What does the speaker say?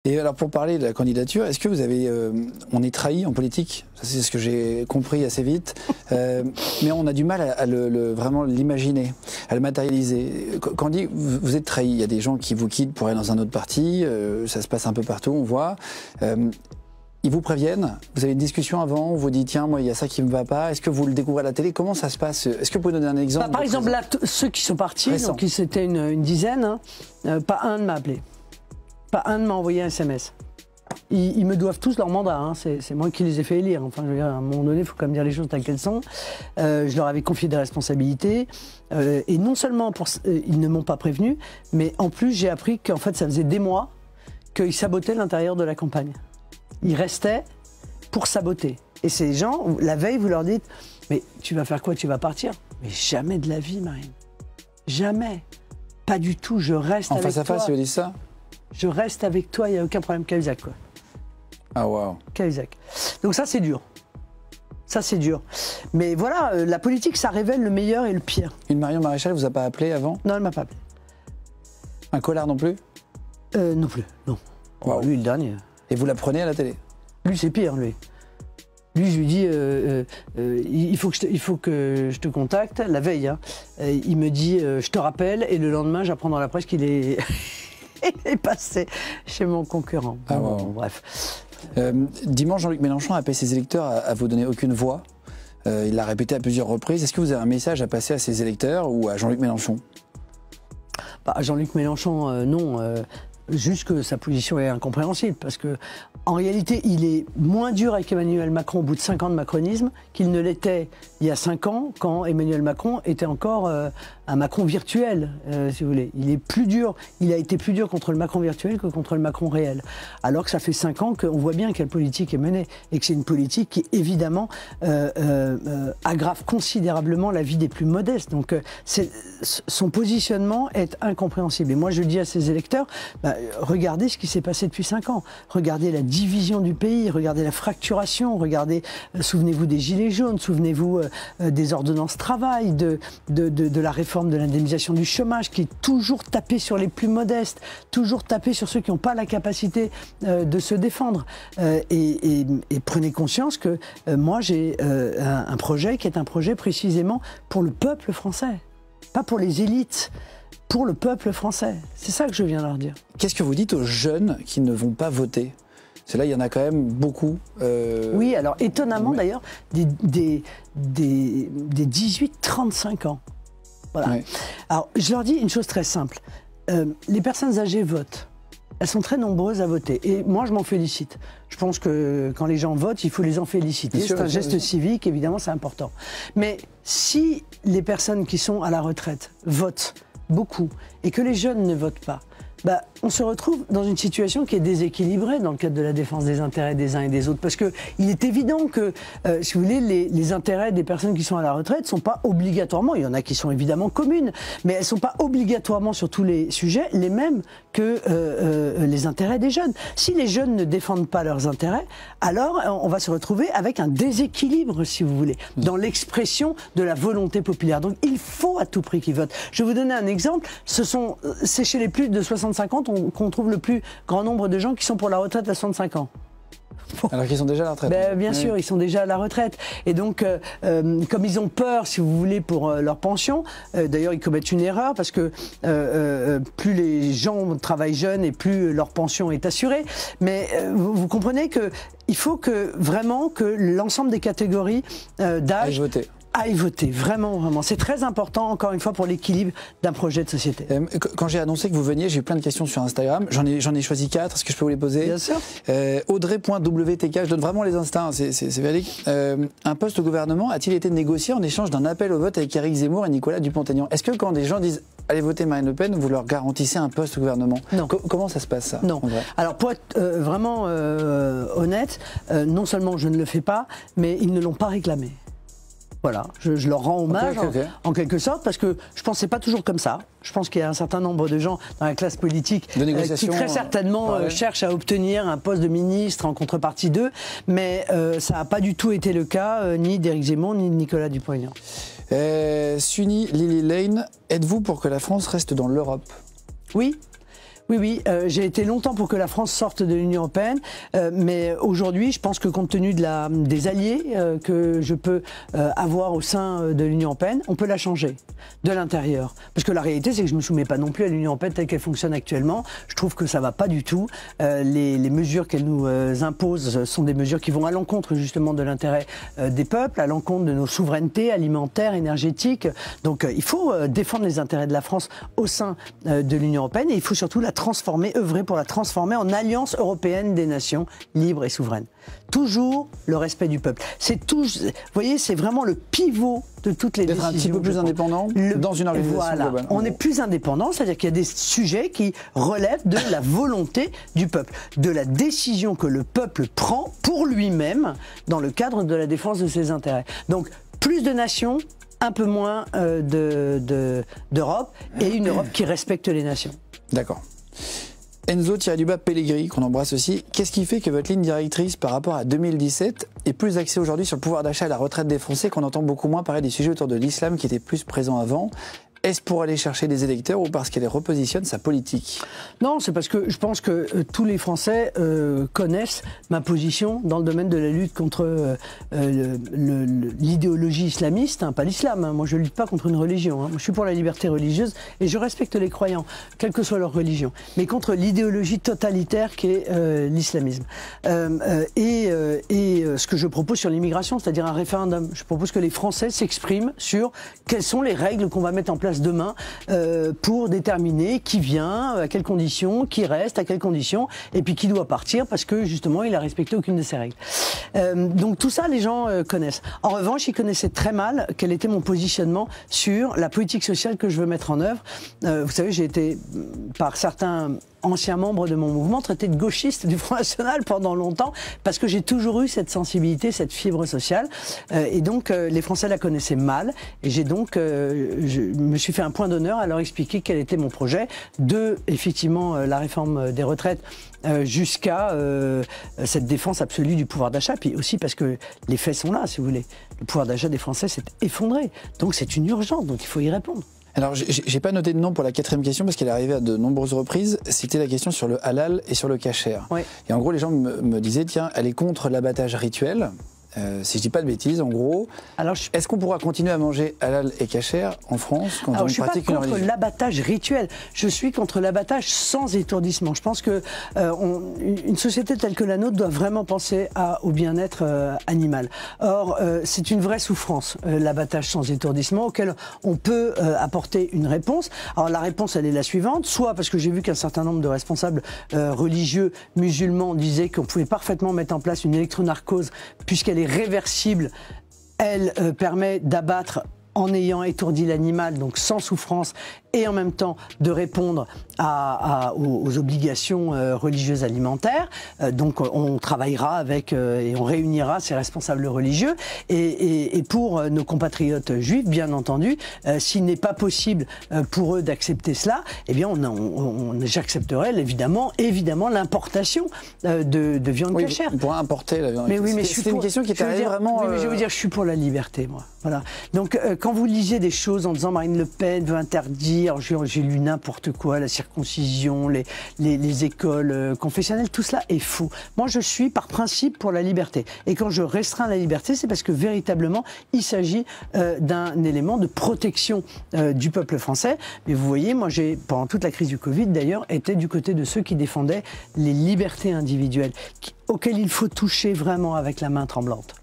Et alors pour parler de la candidature, est-ce que vous avez... on est trahi en politique, c'est ce que j'ai compris assez vite, mais on a du mal à vraiment l'imaginer, à le matérialiser. Quand on dit vous êtes trahi, il y a des gens qui vous quittent pour aller dans un autre parti, ça se passe un peu partout, on voit. Ils vous préviennent, vous avez une discussion avant, on vous dit tiens, moi il y a ça qui ne me va pas, est-ce que vous le découvrez à la télé, comment ça se passe? Est-ce que vous pouvez donner un exemple? Par exemple, là, ceux qui sont partis, donc c'était une dizaine, hein, pas un ne m'a appelé, pas un ne m'a envoyé un SMS. Ils me doivent tous leur mandat, hein. C'est moi qui les ai fait élire. Enfin, je veux dire, à un moment donné, il faut quand même dire les choses telles qu'elles sont. Je leur avais confié des responsabilités. Et non seulement ils ne m'ont pas prévenu, mais en plus, j'ai appris qu'en fait, ça faisait des mois qu'ils sabotaient l'intérieur de la campagne. Ils restaient pour saboter. Et ces gens, la veille, vous leur dites « Mais tu vas faire quoi? Tu vas partir ?» Mais jamais de la vie, Marine. Jamais. Pas du tout, je reste avec toi. En face à face, ils vous disent ça? Je reste avec toi, il n'y a aucun problème. Cahuzac, quoi. Ah, waouh. Cahuzac. Donc ça, c'est dur. Ça, c'est dur. Mais voilà, la politique, ça révèle le meilleur et le pire. Une Marion Maréchal vous a pas appelé avant? Non, elle m'a pas appelé. Un Collard non plus? Non plus, non. Wow. Oh, lui, le dernier. Et vous la prenez à la télé? Lui, c'est pire, lui. Lui, je lui dis, il faut que je te contacte, la veille. Hein. Il me dit, je te rappelle, et le lendemain, j'apprends dans la presse qu'il est... il est passé chez mon concurrent. Ah, wow. Bon, bref. Dimanche, Jean-Luc Mélenchon a appelé ses électeurs à vous donner aucune voix. Il l'a répété à plusieurs reprises. Est-ce que vous avez un message à passer à ses électeurs ou à Jean-Luc Mélenchon? Bah, Jean-Luc Mélenchon, non. Juste que sa position est incompréhensible, parce que en réalité, il est moins dur avec Emmanuel Macron au bout de 5 ans de macronisme qu'il ne l'était il y a 5 ans, quand Emmanuel Macron était encore un Macron virtuel, si vous voulez. Il est plus dur, il a été plus dur contre le Macron virtuel que contre le Macron réel. Alors que ça fait 5 ans qu'on voit bien quelle politique est menée, et que c'est une politique qui, évidemment, aggrave considérablement la vie des plus modestes. Donc, son positionnement est incompréhensible. Et moi, je dis à ses électeurs, bah, regardez ce qui s'est passé depuis 5 ans. Regardez la division du pays, regardez la fracturation, regardez, souvenez-vous des Gilets jaunes, souvenez-vous des ordonnances travail, de la réforme de l'indemnisation du chômage, qui est toujours tapée sur les plus modestes, toujours tapée sur ceux qui n'ont pas la capacité de se défendre. Et prenez conscience que moi, j'ai un projet qui est un projet précisément pour le peuple français, pas pour les élites. Pour le peuple français. C'est ça que je viens de leur dire. Qu'est-ce que vous dites aux jeunes qui ne vont pas voter? C'est là, il y en a quand même beaucoup. Oui, alors étonnamment d'ailleurs, des 18-35 ans. Voilà. Ouais. Alors, je leur dis une chose très simple. Les personnes âgées votent. Elles sont très nombreuses à voter. Et moi, je m'en félicite. Je pense que quand les gens votent, il faut les en féliciter. C'est un geste civique, évidemment, c'est important. Mais si les personnes qui sont à la retraite votent beaucoup, et que les jeunes ne votent pas, bah, on se retrouve dans une situation qui est déséquilibrée dans le cadre de la défense des intérêts des uns et des autres. Parce qu'il est évident que, si vous voulez, les intérêts des personnes qui sont à la retraite ne sont pas obligatoirement, il y en a qui sont évidemment communes, mais elles ne sont pas obligatoirement sur tous les sujets les mêmes que les intérêts des jeunes. Si les jeunes ne défendent pas leurs intérêts, alors on va se retrouver avec un déséquilibre, si vous voulez, dans l'expression de la volonté populaire. Donc il faut à tout prix qu'ils votent. Je vais vous donner un exemple. C'est chez les plus de 65 ans qu'on trouve le plus grand nombre de gens qui sont pour la retraite à 65 ans. Alors qu'ils sont déjà à la retraite. Ben, bien sûr, ils sont déjà à la retraite. Et donc, comme ils ont peur, si vous voulez, pour leur pension, d'ailleurs, ils commettent une erreur parce que plus les gens travaillent jeunes et plus leur pension est assurée. Mais vous comprenez qu'il faut que vraiment que l'ensemble des catégories d'âge aille voter, vraiment, vraiment. C'est très important, encore une fois, pour l'équilibre d'un projet de société. Quand j'ai annoncé que vous veniez, j'ai eu plein de questions sur Instagram. J'en ai choisi 4. Est-ce que je peux vous les poser? Bien sûr. Audrey.wtk, je donne vraiment les instincts, c'est véridique. Un poste au gouvernement a-t-il été négocié en échange d'un appel au vote avec Éric Zemmour et Nicolas Dupont-Aignan? Est-ce que quand des gens disent allez voter Marine Le Pen, vous leur garantissez un poste au gouvernement? Non. Comment ça se passe, ça? Non. Alors, pour être vraiment honnête, non seulement je ne le fais pas, mais ils ne l'ont pas réclamé. Voilà, je leur rends hommage en quelque sorte, parce que je pense que c'est pas toujours comme ça. Je pense qu'il y a un certain nombre de gens dans la classe politique qui très certainement cherchent à obtenir un poste de ministre en contrepartie d'eux, mais ça n'a pas du tout été le cas ni d'Éric Zemmour ni de Nicolas Dupont-Aignan. Sunny Lily Lane, êtes-vous pour que la France reste dans l'Europe? Oui. Oui, j'ai été longtemps pour que la France sorte de l'Union européenne, mais aujourd'hui, je pense que compte tenu des alliés que je peux avoir au sein de l'Union européenne, on peut la changer de l'intérieur. Parce que la réalité, c'est que je ne me soumets pas non plus à l'Union européenne telle qu'elle fonctionne actuellement. Je trouve que ça ne va pas du tout. Les mesures qu'elle nous impose sont des mesures qui vont à l'encontre justement de l'intérêt des peuples, à l'encontre de nos souverainetés alimentaires, énergétiques. Donc il faut défendre les intérêts de la France au sein de l'Union européenne et il faut surtout la transformer, œuvrer pour la transformer en alliance européenne des nations libres et souveraines. Toujours le respect du peuple. C'est tout. Vous voyez, c'est vraiment le pivot de toutes les décisions. D'être un petit peu plus indépendant dans une organisation globale. On est plus indépendant, c'est-à-dire qu'il y a des sujets qui relèvent de la volonté du peuple, de la décision que le peuple prend pour lui-même dans le cadre de la défense de ses intérêts. Donc, plus de nations, un peu moins d'Europe et une Europe qui respecte les nations. D'accord. Enzo-du-bas Pellegrini, qu'on embrasse aussi. Qu'est-ce qui fait que votre ligne directrice par rapport à 2017 est plus axée aujourd'hui sur le pouvoir d'achat et la retraite des Français, qu'on entend beaucoup moins parler des sujets autour de l'islam qui étaient plus présents avant? Est-ce pour aller chercher des électeurs ou parce qu'elle repositionne sa politique? Non, c'est parce que je pense que tous les Français connaissent ma position dans le domaine de la lutte contre l'idéologie islamiste, hein, pas l'islam. Hein. Moi, je ne lutte pas contre une religion. Hein. Moi, je suis pour la liberté religieuse et je respecte les croyants, quelle que soit leur religion, mais contre l'idéologie totalitaire qui est l'islamisme. Ce que je propose sur l'immigration, c'est-à-dire un référendum, je propose que les Français s'expriment sur quelles sont les règles qu'on va mettre en place demain pour déterminer qui vient, à quelles conditions, qui reste, à quelles conditions, et puis qui doit partir parce que justement il a respecté aucune de ces règles. Donc tout ça, les gens connaissent. En revanche, ils connaissaient très mal quel était mon positionnement sur la politique sociale que je veux mettre en œuvre. Vous savez, j'ai été, par certains ancien membre de mon mouvement, traité de gauchiste du Front National pendant longtemps, parce que j'ai toujours eu cette sensibilité, cette fibre sociale. Et donc, les Français la connaissaient mal. Et j'ai donc, je me suis fait un point d'honneur à leur expliquer quel était mon projet de, effectivement, la réforme des retraites jusqu'à cette défense absolue du pouvoir d'achat. Puis aussi parce que les faits sont là, si vous voulez. Le pouvoir d'achat des Français s'est effondré. Donc, c'est une urgence. Donc, il faut y répondre. Alors, j'ai pas noté de nom pour la 4e question parce qu'elle est arrivée à de nombreuses reprises. C'était la question sur le halal et sur le kasher. Oui. Et en gros, les gens me disaient, tiens, elle est contre l'abattage rituel. Si je dis pas de bêtises, en gros, est-ce qu'on pourra continuer à manger halal et kasher en France quand on pratique une religion? Je suis pas contre l'abattage rituel, je suis contre l'abattage sans étourdissement. Je pense que une société telle que la nôtre doit vraiment penser au bien-être animal. Or, c'est une vraie souffrance, l'abattage sans étourdissement, auquel on peut apporter une réponse. Alors la réponse, elle est la suivante, soit parce que j'ai vu qu'un certain nombre de responsables religieux musulmans disaient qu'on pouvait parfaitement mettre en place une électronarcose puisqu'elle est réversible, elle permet d'abattre en ayant étourdi l'animal, donc sans souffrance, et en même temps de répondre aux obligations religieuses alimentaires. Donc on travaillera avec et on réunira ces responsables religieux. Et pour nos compatriotes juifs, bien entendu, s'il n'est pas possible pour eux d'accepter cela, eh bien j'accepterai évidemment l'importation de viande cachère. On pourra importer la viande. Mais oui, mais c'est une question qui est arrivée vraiment. Oui, mais je veux dire, je suis pour la liberté, moi. Voilà. Donc quand vous lisez des choses en disant Marine Le Pen veut interdire, j'ai lu n'importe quoi, la circoncision, les écoles confessionnelles, tout cela est faux. Moi, je suis par principe pour la liberté. Et quand je restreins la liberté, c'est parce que véritablement, il s'agit d'un élément de protection du peuple français. Mais vous voyez, moi, j'ai, pendant toute la crise du Covid, d'ailleurs, été du côté de ceux qui défendaient les libertés individuelles, auxquelles il faut toucher vraiment avec la main tremblante.